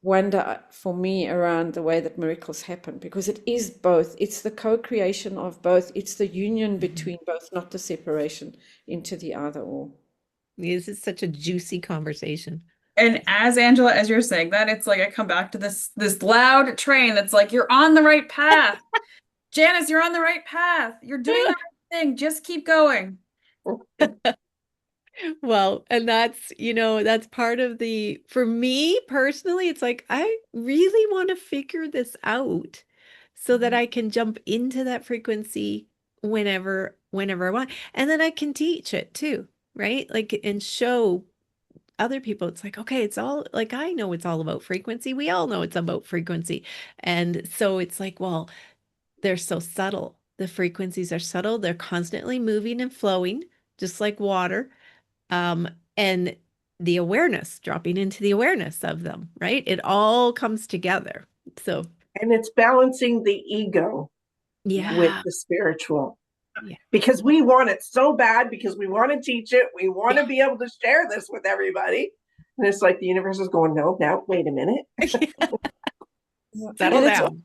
wonder for me around the way that miracles happen, because it is both. It's the co-creation of both. It's the union Mhm. between both, not the separation into the either or. This is such a juicy conversation. And as Angela, as you're saying that, it's like I come back to this loud train that's like, you're on the right path. Janice, you're on the right path. You're doing the right thing. Just keep going. Well, and that's, that's part of for me personally, it's like I really want to figure this out so that I can jump into that frequency whenever I want. And then I can teach it too, right? Like, and show other people. It's like, okay, it's all like, I know it's all about frequency. We all know it's about frequency. And so it's like, well, they're so subtle. The frequencies are subtle. They're constantly moving and flowing, just like water. Um, and the awareness, dropping into the awareness of them, right? It all comes together. So, And it's balancing the ego with yeah, the spiritual. yeah, Because we want it so bad, because we want to teach it. We want to be able to share this with everybody. And it's like the universe is going, no, now, wait a minute. settle And down.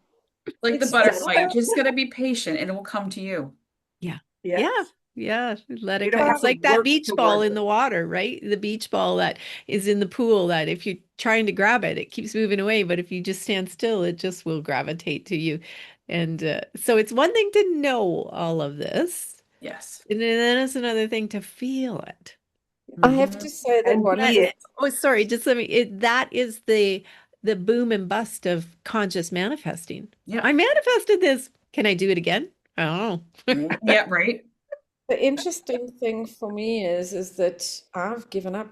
Like the it's butterfly, you just gotta be patient and it will come to you. Yeah. Yes. Yeah. Yeah. Let We it don't go. have It's to like that work beach ball towards in it. the water, right? The beach ball that is in the pool that if you're trying to grab it, it keeps moving away. But if you just stand still, it just will gravitate to you. And so it's one thing to know all of this. Yes. And then it's another thing to feel it. I have to say that And one of be the it. Oh, sorry, just let me, that is the boom and bust of conscious manifesting. Yeah. I manifested this. Can I do it again? Oh. Yeah, right. The interesting thing for me is that I've given up.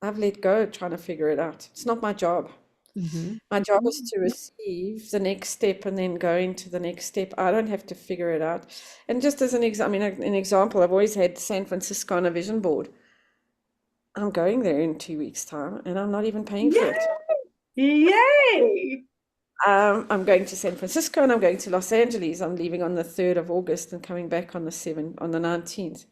I've let go trying to figure it out. It's not my job. Hmm. My job is to receive the next step and then go into the next step. I don't have to figure it out. And just as an example, I mean, an example, I've always had San Francisco on a vision board. I'm going there in 2 weeks' time, and I'm not even paying for it. Yay! I'm going to San Francisco and I'm going to Los Angeles. I'm leaving on the 3rd of August and coming back on the 19th.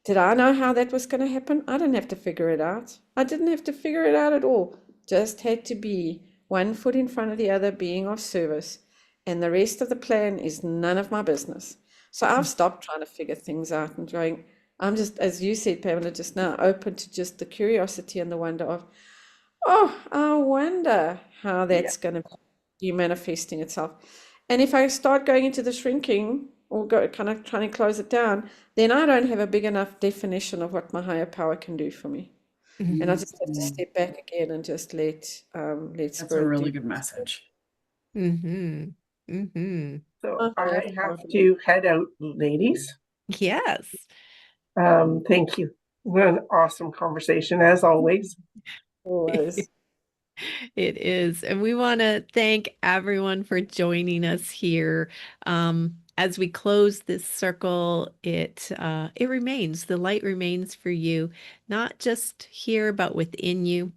Did I know how that was going to happen? I didn't have to figure it out. I didn't have to figure it out at all. Just had to be one foot in front of the other, being of service. And the rest of the plan is none of my business. So I've stopped trying to figure things out and going, I'm just, as you said, Pamela, just now, open to just the curiosity and the wonder of, oh, I wonder how Yeah. that's going to be manifesting itself. And if I start going into the shrinking or go kind of trying to close it down, then I don't have a big enough definition of what my higher power can do for me. And I just have to step back again and just let That's a spirit really do. good message. Mm-hmm. Mm-hmm. So My higher I power. have to head out, ladies. Yes. Thank you. What an awesome conversation, as always. Always. It is. And we want to thank everyone for joining us here. As we close this circle, it remains, the light remains for you, not just here, but within you.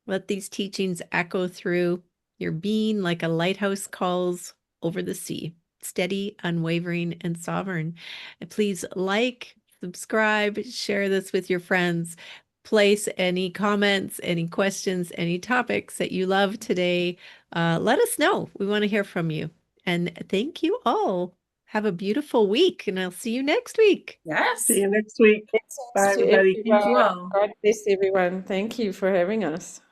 Let these teachings echo through your being like a lighthouse calls over the sea, steady, unwavering, and sovereign. And please like, subscribe, share this with your friends. Place any comments, any questions, any topics that you love today. Let us know. We want to hear from you. And thank you all. Have a beautiful week, and I'll see you next week. Yes. See you next week. Bye, Thanks to everybody. Thank you everyone. all. God bless everyone. Thank you for having us.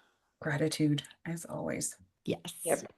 Gratitude, as always. Yes. Yep.